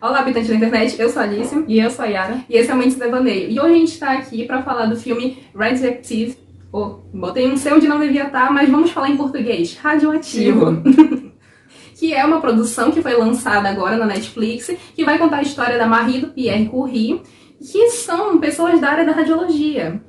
Olá, habitantes da internet, eu sou a Alice. E eu sou a Yara. E esse é o Mentes Devaneio. E hoje a gente está aqui para falar do filme Radioactive. Botei um C onde não devia estar, mas vamos falar em português. Radioativo. Que é uma produção que foi lançada agora na Netflix, que vai contar a história da Marie e do Pierre Curie, que são pessoas da área da radiologia.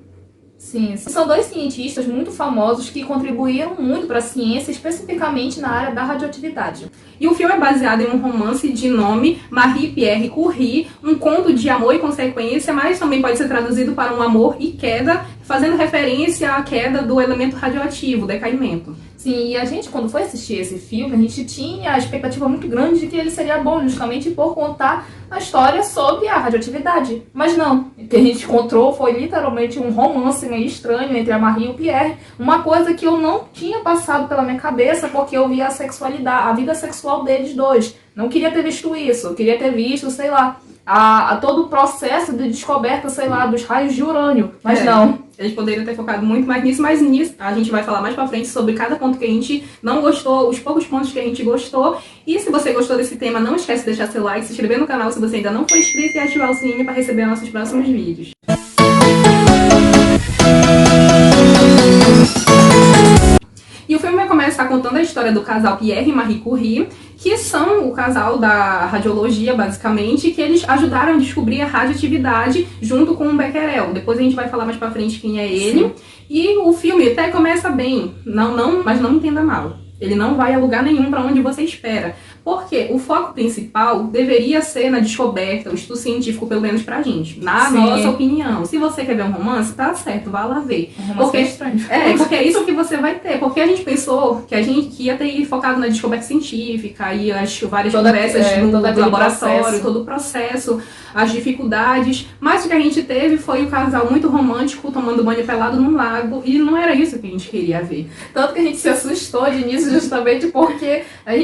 Sim, são dois cientistas muito famosos que contribuíram muito para a ciência, especificamente na área da radioatividade. E o filme é baseado em um romance de nome Marie e Pierre Curie, um conto de amor e consequência, mas também pode ser traduzido para um amor e queda, fazendo referência à queda do elemento radioativo, decaimento. Sim, e a gente, quando foi assistir esse filme, a gente tinha a expectativa muito grande de que ele seria bom, justamente por contar a história sobre a radioatividade. Mas não, o que a gente encontrou foi literalmente um romance meio estranho entre a Marie e o Pierre, uma coisa que eu não tinha passado pela minha cabeça, porque eu via a sexualidade, a vida sexual deles dois. Não queria ter visto isso, eu queria ter visto, sei lá, a todo o processo de descoberta, sei lá, dos raios de urânio, mas não. Eles poderiam ter focado muito mais nisso, mas nisso a gente vai falar mais pra frente sobre cada ponto que a gente não gostou, os poucos pontos que a gente gostou. E se você gostou desse tema, não esquece de deixar seu like, se inscrever no canal se você ainda não for inscrito e ativar o sininho para receber nossos próximos vídeos. E o filme vai começar contando a história do casal Pierre e Marie Curie, que são o casal da radiologia, basicamente, que eles ajudaram a descobrir a radioatividade junto com o Becquerel. Depois a gente vai falar mais pra frente quem é ele. Sim. E o filme até começa bem, mas não entenda mal. Ele não vai a lugar nenhum para onde você espera. Porque o foco principal deveria ser na descoberta, o estudo científico, pelo menos pra gente. Na nossa opinião. Se você quer ver um romance, tá certo, vá lá ver. Porque é estranho. Porque é isso que você vai ter. Porque a gente pensou que a gente ia ter focado na descoberta científica e as várias conversas no laboratório, todo o processo, as dificuldades. Mas o que a gente teve foi um casal muito romântico tomando banho pelado num lago. E não era isso que a gente queria ver. Tanto que a gente se assustou de início justamente porque a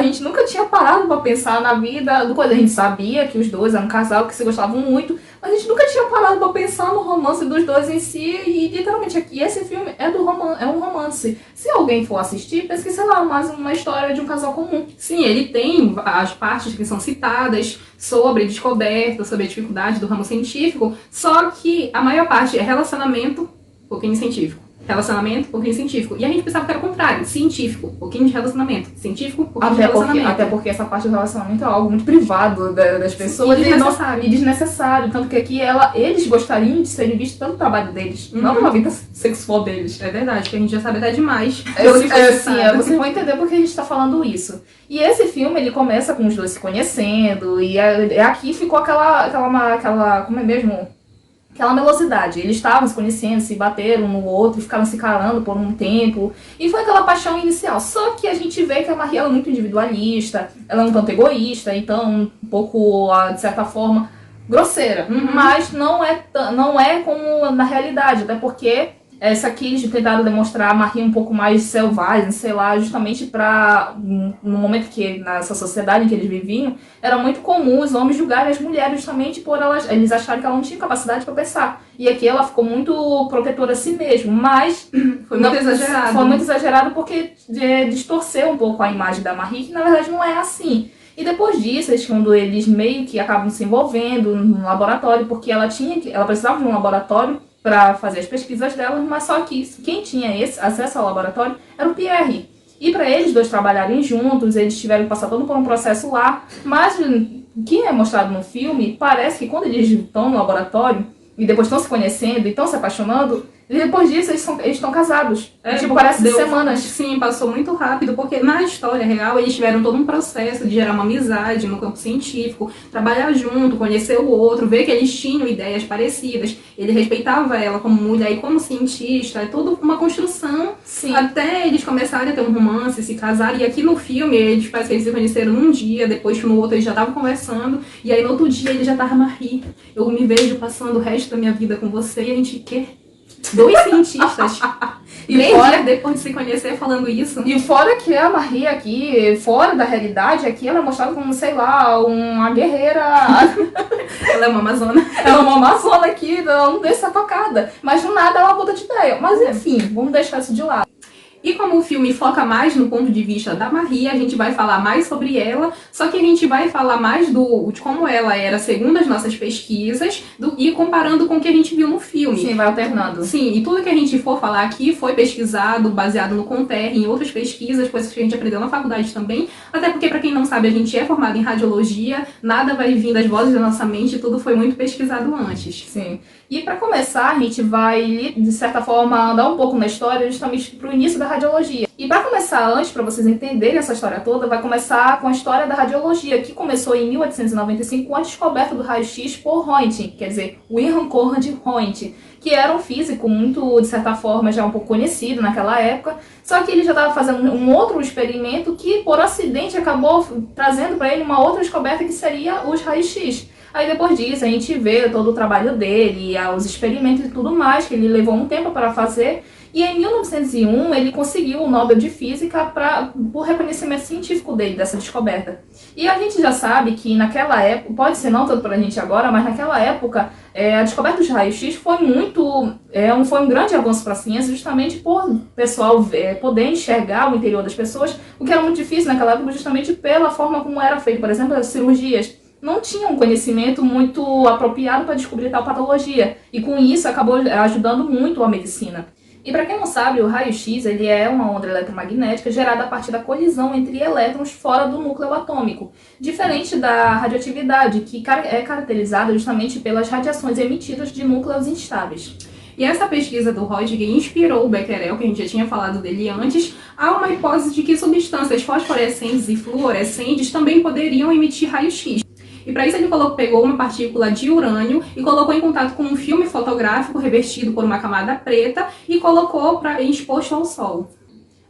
gente nunca tinha parado pra pensar na vida do coisa. A gente sabia que os dois eram um casal que se gostavam muito, mas a gente nunca tinha parado pra pensar no romance dos dois em si. E literalmente aqui, esse filme é um romance. Se alguém for assistir, pensa que, sei lá, mais uma história de um casal comum. Sim, ele tem as partes que são citadas sobre descoberta, sobre a dificuldade do ramo científico, só que a maior parte é relacionamento, um pouquinho científico. Relacionamento, um pouquinho científico. E a gente pensava que era o contrário, científico, um pouquinho de relacionamento. Científico, um pouquinho de relacionamento. Até porque essa parte do relacionamento é algo muito privado das pessoas. E desnecessário. Tanto que aqui eles gostariam de serem vistos pelo trabalho deles, não pela vida sexual deles. É verdade, que a gente já sabe até demais. Vocês vão entender por que a gente tá falando isso. E esse filme, ele começa com os dois se conhecendo, e aqui ficou aquela como é mesmo? Aquela velocidade. Eles estavam se conhecendo, se bateram um no outro, ficaram se carando por um tempo. E foi aquela paixão inicial. Só que a gente vê que a Marie é muito individualista, ela é um tanto egoísta, então um pouco, de certa forma, grosseira. Mas não é como na realidade, até porque essa aqui eles tentaram demonstrar a Marie um pouco mais selvagem, sei lá, justamente para no momento que nessa sociedade em que eles viviam, era muito comum os homens julgarem as mulheres justamente por eles acharem que ela não tinha capacidade para pensar. E aqui ela ficou muito protetora a si mesma, mas foi muito exagerado. Foi muito exagerado porque distorceu um pouco a imagem da Marie, que na verdade não é assim. E depois disso, quando eles meio que acabam se envolvendo no laboratório, porque ela precisava de um laboratório para fazer as pesquisas dela, mas só que quem tinha esse acesso ao laboratório era o Pierre. E para eles dois trabalharem juntos, eles tiveram que passar todo por um processo lá, mas o que é mostrado no filme, parece que quando eles estão no laboratório e depois estão se conhecendo e estão se apaixonando, e depois disso eles estão casados. Parece semanas. Sim, passou muito rápido, porque na história real eles tiveram todo um processo de gerar uma amizade no campo científico, trabalhar junto, conhecer o outro, ver que eles tinham ideias parecidas, ele respeitava ela como mulher e como cientista, é toda uma construção. Sim. Até eles começarem a ter um romance, se casarem, e aqui no filme parece que eles se conheceram num dia, depois no outro eles já estavam conversando, e aí no outro dia ele já tava Marie, eu me vejo passando o resto da minha vida com você, e a gente quer dois cientistas. E 3 dias depois de se conhecer falando isso. E fora que a Marie aqui, fora da realidade, aqui ela é mostrada como, sei lá, uma guerreira. Ela é uma amazona. Ela é uma amazona aqui, ela não deixa ser tocada. Mas do nada ela muda de ideia. Mas enfim, vamos deixar isso de lado. E como o filme foca mais no ponto de vista da Marie, a gente vai falar mais sobre ela, só que a gente vai falar mais de como ela era segundo as nossas pesquisas e comparando com o que a gente viu no filme. Sim, vai alternando. Sim, e tudo que a gente for falar aqui foi pesquisado, baseado no Conterre, em outras pesquisas, coisas que a gente aprendeu na faculdade também, até porque, para quem não sabe, a gente é formado em radiologia, nada vai vir das vozes da nossa mente, tudo foi muito pesquisado antes. Sim. E para começar, a gente vai, de certa forma, andar um pouco na história, justamente para o início da radiologia. E para começar antes, para vocês entenderem essa história toda, vai começar com a história da radiologia, que começou em 1895 com a descoberta do raio-x por Röntgen, quer dizer, Wilhelm Conrad Röntgen, que era um físico muito, de certa forma, já um pouco conhecido naquela época, só que ele já estava fazendo um outro experimento que, por acidente, acabou trazendo para ele uma outra descoberta que seria os raios-x. Aí depois disso a gente vê todo o trabalho dele, os experimentos e tudo mais, que ele levou um tempo para fazer. E em 1901 ele conseguiu o Nobel de Física por reconhecimento científico dele, dessa descoberta. E a gente já sabe que naquela época, pode ser não tanto para a gente agora, mas naquela época a descoberta dos raios-x foi um grande avanço para a ciência, justamente por o pessoal poder enxergar o interior das pessoas, o que era muito difícil naquela época, justamente pela forma como era feito, por exemplo, as cirurgias. Não tinha um conhecimento muito apropriado para descobrir tal patologia, e com isso acabou ajudando muito a medicina. E para quem não sabe, o raio-x ele é uma onda eletromagnética gerada a partir da colisão entre elétrons fora do núcleo atômico, diferente da radioatividade, que é caracterizada justamente pelas radiações emitidas de núcleos instáveis. E essa pesquisa do Röntgen inspirou o Becquerel, que a gente já tinha falado dele antes, a uma hipótese de que substâncias fosforescentes e fluorescentes também poderiam emitir raio-x. E para isso ele pegou uma partícula de urânio e colocou em contato com um filme fotográfico revestido por uma camada preta e colocou exposto ao sol.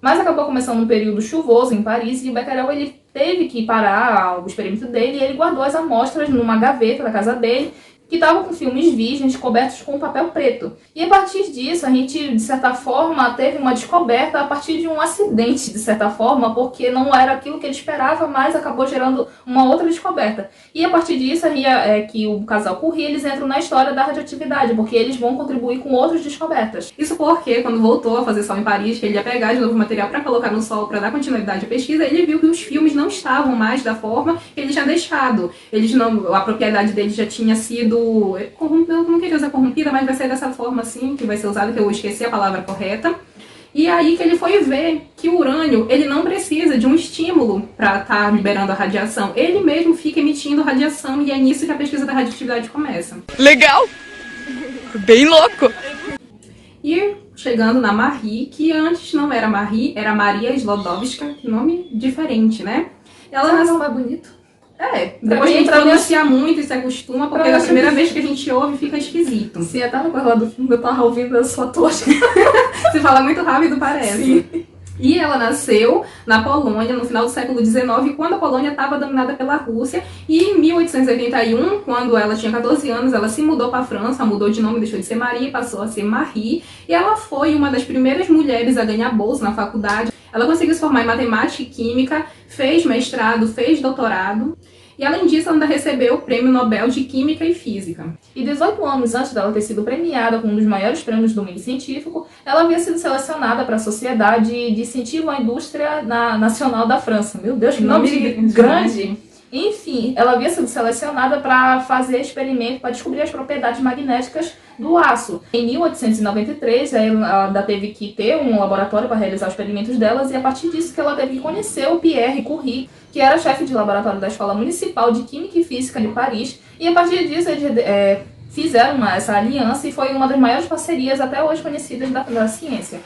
Mas acabou começando um período chuvoso em Paris e o Becquerel ele teve que parar o experimento dele e ele guardou as amostras numa gaveta da casa dele, que estavam com filmes virgens cobertos com papel preto. E a partir disso, a gente, de certa forma, teve uma descoberta a partir de um acidente, de certa forma, porque não era aquilo que ele esperava, mas acabou gerando uma outra descoberta. E a partir disso, que o casal Curie, eles entram na história da radioatividade, porque eles vão contribuir com outras descobertas. Isso porque, quando voltou a fazer sol em Paris, que ele ia pegar de novo material para colocar no sol, para dar continuidade à pesquisa, ele viu que os filmes não estavam mais da forma que ele tinha deixado. A propriedade deles já tinha sido eu não queria usar corrompida, mas vai ser dessa forma assim, que vai ser usada, que eu esqueci a palavra correta. E aí que ele foi ver que o urânio, ele não precisa de um estímulo para estar liberando a radiação. Ele mesmo fica emitindo radiação e é nisso que a pesquisa da radioatividade começa. Legal! Bem louco! E chegando na Marie, que antes não era Marie, era Maria Sklodowska, que nome diferente, né? Ela não é bonito. Depois a gente pronuncia muito e se acostuma, porque da primeira vez que a gente ouve fica esquisito. Sim, até na coisa lá do filme eu tava ouvindo a sua tosca. Se fala muito rápido, parece. Sim. E ela nasceu na Polônia no final do século XIX, quando a Polônia estava dominada pela Rússia. E em 1881, quando ela tinha 14 anos, ela se mudou para a França, mudou de nome, deixou de ser Marie, passou a ser Marie. E ela foi uma das primeiras mulheres a ganhar bolsa na faculdade. Ela conseguiu se formar em matemática e química, fez mestrado, fez doutorado. E além disso, ela ainda recebeu o Prêmio Nobel de Química e Física. E 18 anos antes dela ter sido premiada com um dos maiores prêmios do meio científico, ela havia sido selecionada para a Sociedade de Incentivo à Indústria Nacional da França. Meu Deus, que nome grande! Enfim, ela havia sido selecionada para fazer experimento para descobrir as propriedades magnéticas do aço. Em 1893, ela ainda teve que ter um laboratório para realizar os experimentos delas, e a partir disso que ela teve que conhecer o Pierre Curie, que era chefe de laboratório da Escola Municipal de Química e Física de Paris, e a partir disso eles fizeram essa aliança e foi uma das maiores parcerias até hoje conhecidas da ciência.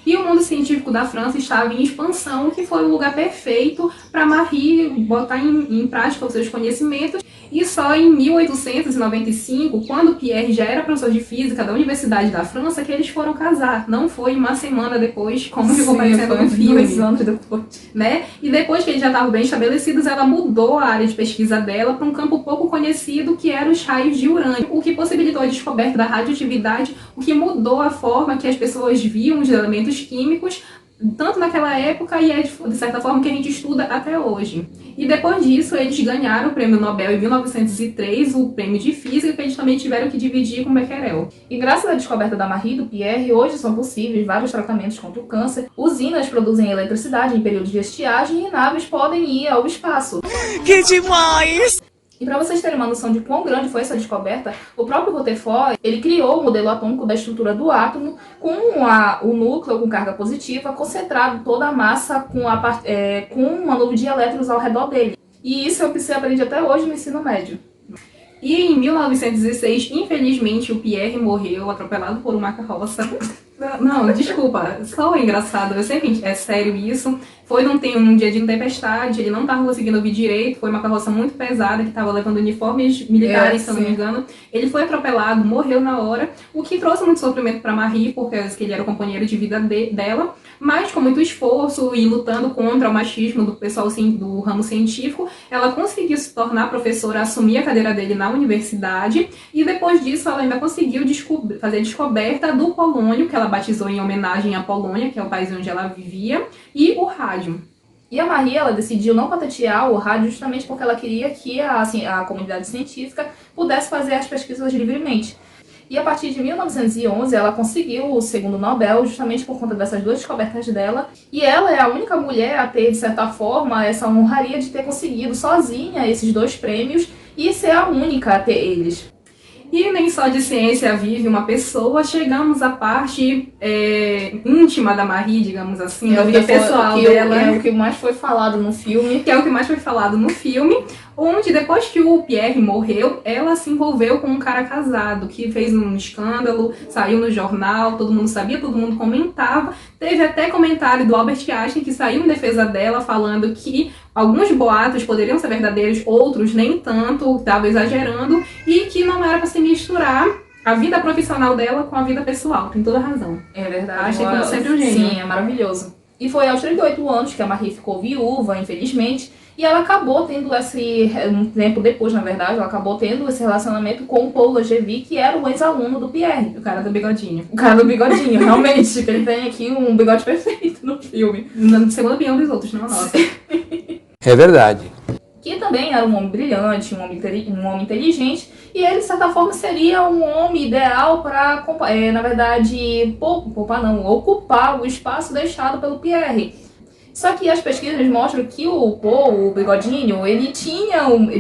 E o mundo científico da França estava em expansão, que foi o lugar perfeito para Marie botar em prática os seus conhecimentos. E só em 1895, quando Pierre já era professor de física da Universidade da França, que eles foram casar. Não foi uma semana depois, como ficou parecendo no filme. 2 anos depois. Né? E depois que eles já estavam bem estabelecidos, ela mudou a área de pesquisa dela para um campo pouco conhecido, que era os raios de urânio, o que possibilitou a descoberta da radioatividade, o que mudou a forma que as pessoas viam os elementos químicos tanto naquela época e é de certa forma que a gente estuda até hoje. E depois disso, eles ganharam o prêmio Nobel em 1903, o prêmio de Física, que eles também tiveram que dividir com Becquerel. E graças à descoberta da Marie e do Pierre, hoje são possíveis vários tratamentos contra o câncer, usinas produzem eletricidade em períodos de estiagem e naves podem ir ao espaço. Que demais! E para vocês terem uma noção de quão grande foi essa descoberta, o próprio Rutherford, ele criou o modelo atômico da estrutura do átomo com o núcleo com carga positiva, concentrado toda a massa com uma nuvem de elétrons ao redor dele. E isso é o que se aprende até hoje no ensino médio. E em 1916, infelizmente, o Pierre morreu atropelado por uma carroça. Não, desculpa, só é engraçado, eu sempre, é sério isso. Foi num dia de tempestade, ele não estava conseguindo ouvir direito, foi uma carroça muito pesada que estava levando uniformes militares, se eu não me engano. Ele foi atropelado, morreu na hora, o que trouxe muito sofrimento para Marie, porque ele era o companheiro de vida dela, mas com muito esforço e lutando contra o machismo do pessoal do ramo científico, ela conseguiu se tornar professora, assumir a cadeira dele na universidade, e depois disso ela ainda conseguiu fazer a descoberta do polônio, que ela batizou em homenagem à Polônia, que é o país onde ela vivia, e o rádio. E a Marie, ela decidiu não patentear o rádio justamente porque ela queria que a comunidade científica pudesse fazer as pesquisas livremente. E a partir de 1911, ela conseguiu o segundo Nobel justamente por conta dessas duas descobertas dela. E ela é a única mulher a ter, de certa forma, essa honraria de ter conseguido sozinha esses dois prêmios e ser a única a ter eles. E nem só de ciência vive uma pessoa, chegamos à parte íntima da Marie, digamos assim, da vida pessoal dela. É o que mais foi falado no filme. Que é o que mais foi falado no filme, onde depois que o Pierre morreu, ela se envolveu com um cara casado, que fez um escândalo, saiu no jornal, todo mundo sabia, todo mundo comentava. Teve até comentário do Albert Einstein que saiu em defesa dela, falando que alguns boatos poderiam ser verdadeiros, outros nem tanto, estava exagerando, e que não era para se misturar a vida profissional dela com a vida pessoal. Tem toda razão. É verdade. Einstein, como sempre, um gênio. Sim, é maravilhoso. E foi aos 38 anos que a Marie ficou viúva, infelizmente, e ela acabou tendo um tempo depois, na verdade, ela acabou tendo esse relacionamento com o Paul Langevin, que era o ex-aluno do Pierre. O cara do bigodinho. O cara do bigodinho, realmente, que ele tem aqui um bigode perfeito no filme. Segundo a opinião dos outros, não a nossa. É verdade. Que também era um homem brilhante, um homem inteligente, e ele, de certa forma, seria um homem ideal para, na verdade, ocupar o espaço deixado pelo Pierre. Só que as pesquisas mostram que o Paul, o bigodinho, ele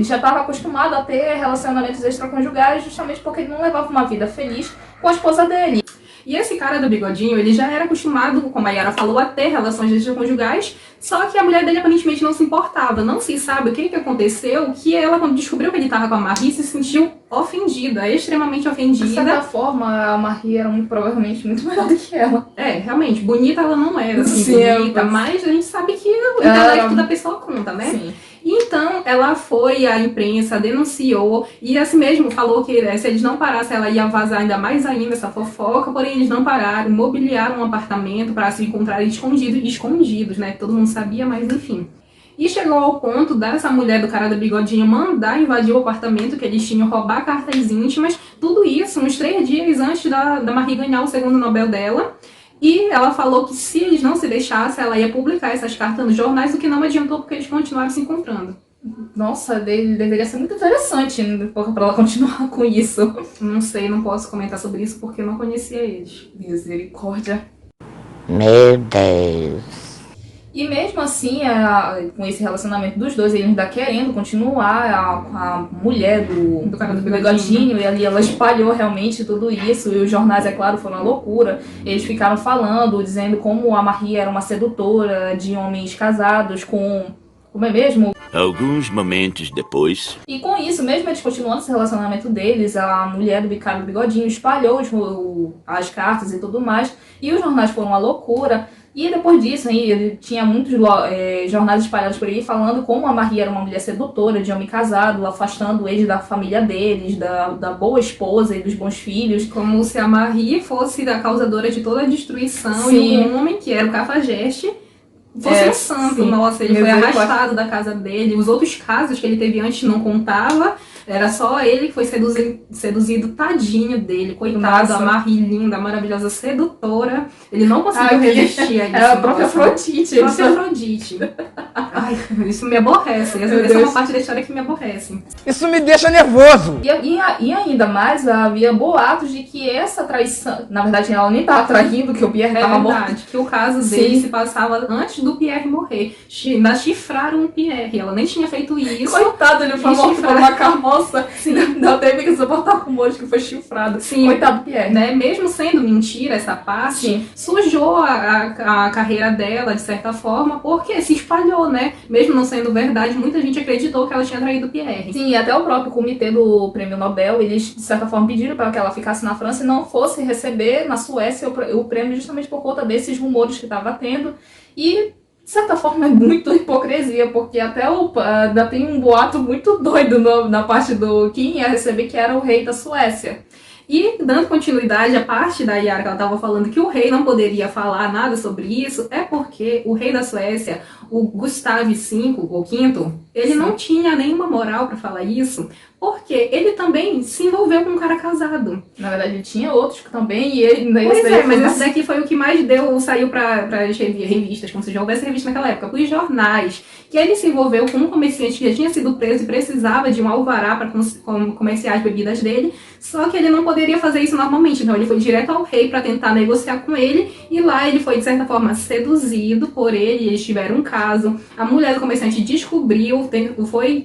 já estava acostumado a ter relacionamentos extraconjugais justamente porque ele não levava uma vida feliz com a esposa dele. E esse cara do bigodinho, ele já era acostumado, como a Yara falou, a ter relações extraconjugais, só que a mulher dele aparentemente não se importava. Não se sabe o que aconteceu, que ela, quando descobriu que ele estava com a Marie, se sentiu ofendida, extremamente ofendida. De certa forma, a Marie era provavelmente muito melhor do que ela. É, realmente, bonita ela não era, assim, Sim, bonita, mas a gente sabe que o intelecto da pessoa conta, né? Sim. Então, ela foi à imprensa, denunciou, e assim mesmo falou que se eles não parassem, ela ia vazar ainda mais ainda essa fofoca, porém eles não pararam, mobiliaram um apartamento para se encontrarem escondidos, né? Todo mundo sabia, mas enfim. E chegou ao ponto dessa mulher do cara do bigodinho mandar invadir o apartamento que eles tinham, roubar cartas íntimas, tudo isso uns 3 dias antes da Marie ganhar o segundo Nobel dela. E ela falou que se eles não se deixassem, ela ia publicar essas cartas nos jornais, o que não adiantou porque eles continuaram se encontrando. Nossa, deveria ser muito interessante pra ela continuar com isso. Não sei, não posso comentar sobre isso porque eu não conhecia eles. Misericórdia. Meu Deus. E mesmo assim, com esse relacionamento dos dois, ele ainda querendo continuar, a mulher do cara do bigodinho, e ali ela espalhou realmente tudo isso, e os jornais, é claro, foram uma loucura. Eles ficaram falando, dizendo como a Marie era uma sedutora de homens casados com... Como é mesmo? Alguns momentos depois... E com isso, mesmo eles continuando esse relacionamento deles, a mulher do cara do bigodinho espalhou as cartas e tudo mais, e os jornais foram uma loucura. E depois disso, ele tinha muitos jornais espalhados por aí falando como a Marie era uma mulher sedutora, de homem casado, afastando eles da família deles, da boa esposa e dos bons filhos. Como se a Marie fosse a causadora de toda a destruição. Sim. E o homem, que era o cafajeste, fosse um santo. Sim. Nossa, ele foi Misericórdia. arrastado da casa dele. Os outros casos que ele teve antes não contava. Era só ele que foi seduzido, tadinho dele. Coitado, Nossa. a Marie linda, maravilhosa, sedutora. Ele não conseguiu Ai, resistir a isso. É a própria nossa. Afrodite. A própria Afrodite. Ai, isso me aborrece. Essa é Deus. uma parte da história que me aborrece. Isso me deixa nervoso. E ainda mais, havia boatos de que essa traição... Na verdade, ela nem tava traindo, que o Pierre É tava morto. verdade, que o caso dele Sim. se passava antes do Pierre morrer. Ainda chifraram o Pierre. Ela nem tinha feito isso. Coitado, ele foi E morto por chifraram. uma carroça. Não teve que suportar com o monte que foi chifrado. Sim. Coitado do Pierre. Né? Mesmo sendo mentira essa parte, Sim. sujou a carreira dela, de certa forma, porque se espalhou, né? Mesmo não sendo verdade, muita gente acreditou que ela tinha traído o Pierre. Sim, até o próprio comitê do Prêmio Nobel, eles, de certa forma, pediram para que ela ficasse na França e não fosse receber na Suécia o prêmio justamente por conta desses rumores que estava tendo. E, de certa forma, é muito hipocrisia, porque até ainda tem um boato muito doido na parte do quem ia receber, que era o rei da Suécia. E, dando continuidade à parte da Yara que ela estava falando que o rei não poderia falar nada sobre isso, é porque o rei da Suécia, o Gustav V, ou V, ele Sim. não tinha nenhuma moral para falar isso, porque ele também se envolveu com um cara casado. Na verdade, ele tinha outros que também, e ele... Pois é, mas esse daqui foi o que mais saiu para as revistas, como se já houvesse revista naquela época, para os jornais, que ele se envolveu com um comerciante que já tinha sido preso e precisava de um alvará para comerciar as bebidas dele, só que ele não poderia fazer isso normalmente, então ele foi direto ao rei para tentar negociar com ele, e lá ele foi, de certa forma, seduzido por ele, eles tiveram um caso, a mulher do comerciante descobriu,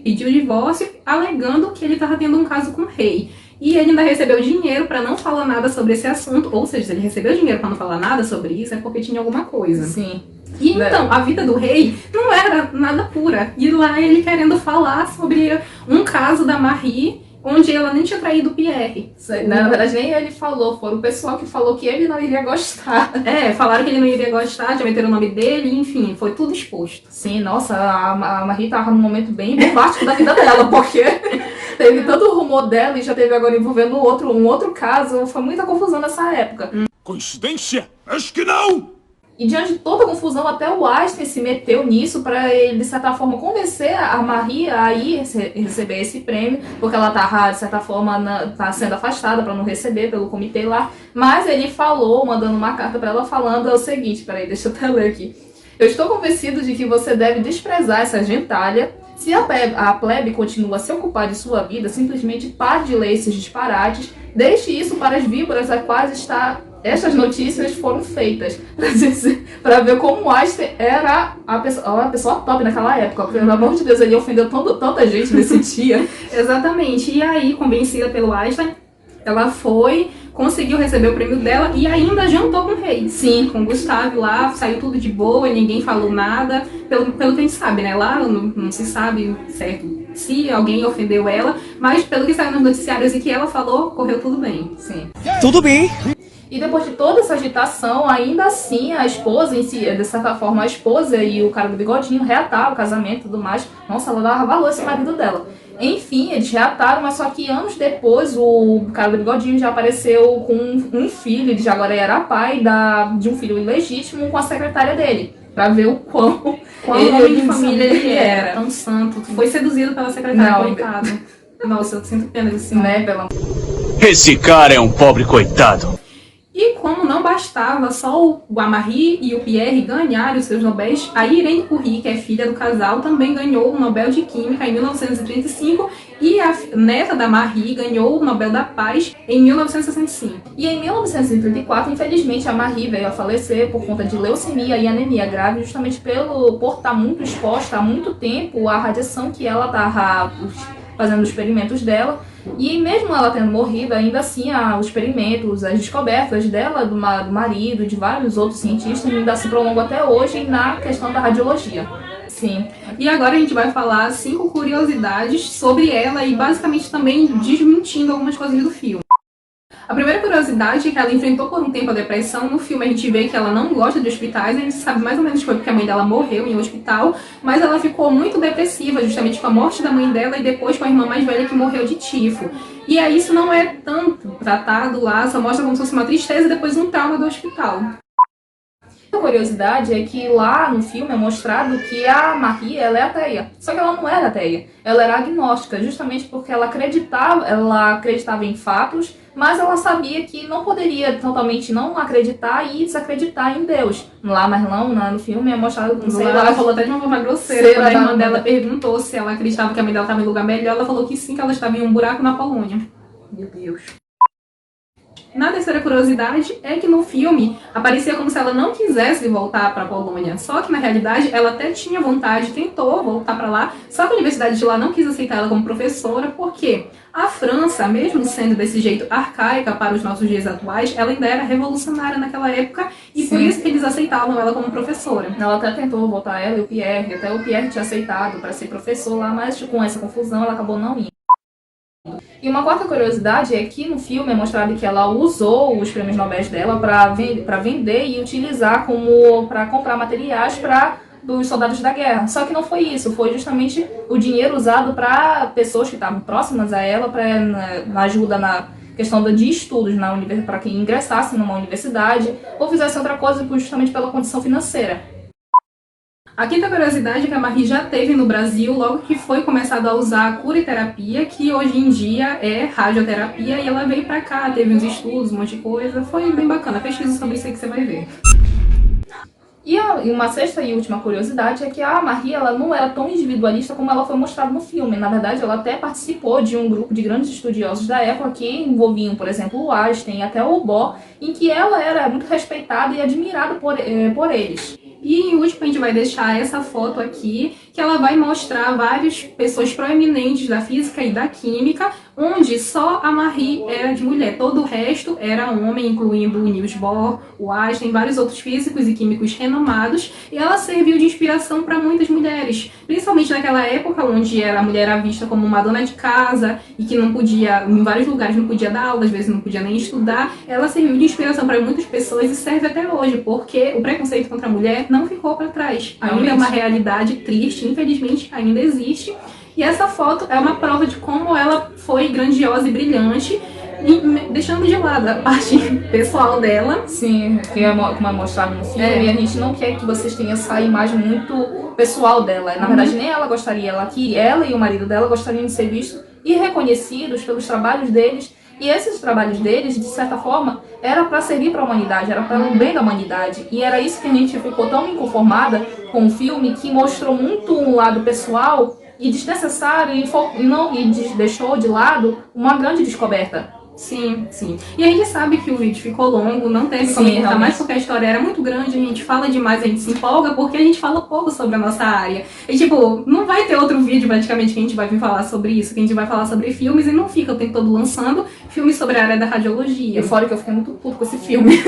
pediu divórcio, alegando que ele estava tendo um caso com o rei. E ele ainda recebeu dinheiro para não falar nada sobre esse assunto. Ou seja, se ele recebeu dinheiro para não falar nada sobre isso, é porque tinha alguma coisa. Sim. E então, a vida do rei não era nada pura. E lá ele querendo falar sobre um caso da Marie, onde ela nem tinha traído o Pierre. Na verdade, nem ele falou, foi o pessoal que falou que ele não iria gostar. É, falaram que ele não iria gostar, já meteram o nome dele, enfim, foi tudo exposto. Sim, nossa, a Marie tava num momento bem bombástico da vida dela, porque teve tanto rumor dela e já teve agora envolvendo um outro caso, foi muita confusão nessa época. Coincidência? Acho que não! E diante de toda a confusão, até o Einstein se meteu nisso para ele, de certa forma, convencer a Marie a ir receber esse prêmio, porque ela tá, de certa forma, tá sendo afastada para não receber pelo comitê lá. Mas ele falou, mandando uma carta para ela, falando o seguinte, peraí, deixa eu até ler aqui. Eu estou convencido de que você deve desprezar essa gentalha. Se a plebe continua a se ocupar de sua vida, simplesmente pare de ler esses disparates, deixe isso para as víboras a quais estas notícias foram feitas, para ver como Einstein era uma pessoa top naquela época. Pelo amor de Deus, ele ofendeu tanta gente nesse dia. Exatamente. E aí, convencida pelo Einstein, ela conseguiu receber o prêmio dela e ainda jantou com o rei. Sim, com o Gustavo lá, saiu tudo de boa, ninguém falou nada. Pelo que a gente sabe, né? Lá não se sabe certo se alguém ofendeu ela, mas pelo que saiu nos noticiários e que ela falou, correu tudo bem. Sim. Tudo bem. E depois de toda essa agitação, ainda assim, a esposa em si, de certa forma, a esposa e o cara do bigodinho reataram o casamento e tudo mais. Nossa, ela dava valor a esse marido dela. Enfim, eles reataram, mas só que anos depois, o cara do bigodinho já apareceu com um filho, ele já agora era pai de um filho ilegítimo com a secretária dele. Pra ver o quão homem de família ele era. Tão santo. Foi seduzido pela secretária, coitado. Nossa, eu sinto pena desse senhor. Né, pela... Esse cara é um pobre coitado. E como não bastava só a Marie e o Pierre ganharem os seus Nobéis, a Irene Curie, que é filha do casal, também ganhou o Nobel de Química em 1935 e a neta da Marie ganhou o Nobel da Paz em 1965. E em 1934, infelizmente, a Marie veio a falecer por conta de leucemia e anemia grave, justamente por estar muito exposta há muito tempo à radiação que ela estava fazendo os experimentos dela. E mesmo ela tendo morrido, ainda assim os experimentos, as descobertas dela, do marido, de vários outros cientistas, ainda se prolongam até hoje na questão da radiologia. Sim. E agora a gente vai falar 5 curiosidades sobre ela e basicamente também desmentindo algumas coisas do filme. A primeira curiosidade é que ela enfrentou por um tempo a depressão. No filme a gente vê que ela não gosta de hospitais, a gente sabe mais ou menos que foi porque a mãe dela morreu em um hospital, mas ela ficou muito depressiva justamente com a morte da mãe dela e depois com a irmã mais velha que morreu de tifo. E aí isso não é tanto tratado lá, só mostra como se fosse uma tristeza e depois um trauma do hospital. A curiosidade é que lá no filme é mostrado que a Marie, ela é ateia. Só que ela não era ateia, ela era agnóstica, justamente porque ela acreditava em fatos, mas ela sabia que não poderia totalmente não acreditar e desacreditar em Deus. Mas não, no filme é mostrado com Ela falou até de uma forma grosseira, quando a irmã dela perguntou se ela acreditava que a mãe dela estava em lugar melhor, ela falou que sim, que ela estava em um buraco na Polônia. Meu Deus. Na terceira curiosidade é que no filme aparecia como se ela não quisesse voltar para a Polônia. Só que na realidade ela até tinha vontade, tentou voltar para lá, só que a universidade de lá não quis aceitar ela como professora, porque a França, mesmo sendo desse jeito arcaica para os nossos dias atuais, ela ainda era revolucionária naquela época e Sim. por isso que eles aceitavam ela como professora. Ela até tentou voltar, ela e o Pierre, até o Pierre tinha aceitado para ser professor lá, mas com essa confusão ela acabou não indo. E uma quarta curiosidade é que no filme é mostrado que ela usou os prêmios Nobel dela para vender e utilizar para comprar materiais para os soldados da guerra. Só que não foi isso, foi justamente o dinheiro usado para pessoas que estavam próximas a ela, na ajuda na questão de estudos para quem ingressasse numa universidade ou fizesse outra coisa justamente pela condição financeira. A quinta curiosidade é que a Marie já teve no Brasil logo que foi começado a usar a curiterapia, que hoje em dia é radioterapia, e ela veio pra cá, teve uns estudos, um monte de coisa, foi bem bacana. Pesquisa sobre isso aí que você vai ver. E uma sexta e última curiosidade é que a Marie ela não era tão individualista como ela foi mostrada no filme. Na verdade, ela até participou de um grupo de grandes estudiosos da época que envolviam, por exemplo, o Einstein e até o Bohr, em que ela era muito respeitada e admirada por eles. E em último a gente vai deixar essa foto aqui, que ela vai mostrar várias pessoas proeminentes da física e da química, onde só a Marie era de mulher, todo o resto era homem, incluindo o Niels Bohr, o Einstein, vários outros físicos e químicos renomados, e ela serviu de inspiração para muitas mulheres, principalmente naquela época onde a mulher era vista como uma dona de casa e que não podia, em vários lugares não podia dar aula, às vezes não podia nem estudar. Ela serviu de inspiração para muitas pessoas e serve até hoje, porque o preconceito contra a mulher não ficou para trás. Ainda é uma realidade triste, infelizmente ainda existe. E essa foto é uma prova de como ela foi grandiosa e brilhante, deixando de lado a parte pessoal dela. Sim, que é como é mostrado no filme, e a gente não quer que vocês tenham essa imagem muito pessoal dela. Na verdade, nem ela gostaria, ela e o marido dela gostariam de ser vistos e reconhecidos pelos trabalhos deles. E esses trabalhos deles, de certa forma, era para servir para a humanidade, era para o bem da humanidade. E era isso que a gente ficou tão inconformada com o filme, que mostrou muito um lado pessoal e desnecessário e deixou de lado uma grande descoberta. Sim, sim. E a gente sabe que o vídeo ficou longo, não teve como encurtar mais porque a história era muito grande, a gente fala demais, a gente se empolga porque a gente fala pouco sobre a nossa área. E tipo, não vai ter outro vídeo praticamente que a gente vai vir falar sobre isso, que a gente vai falar sobre filmes e não fica o tempo todo lançando filmes sobre a área da radiologia. E fora que eu fiquei muito puto com esse filme.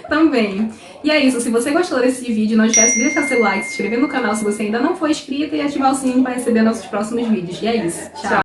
Também. E é isso, se você gostou desse vídeo, não esquece de deixar seu like, se inscrever no canal se você ainda não for inscrito e ativar o sininho para receber nossos próximos vídeos. E é isso. Tchau.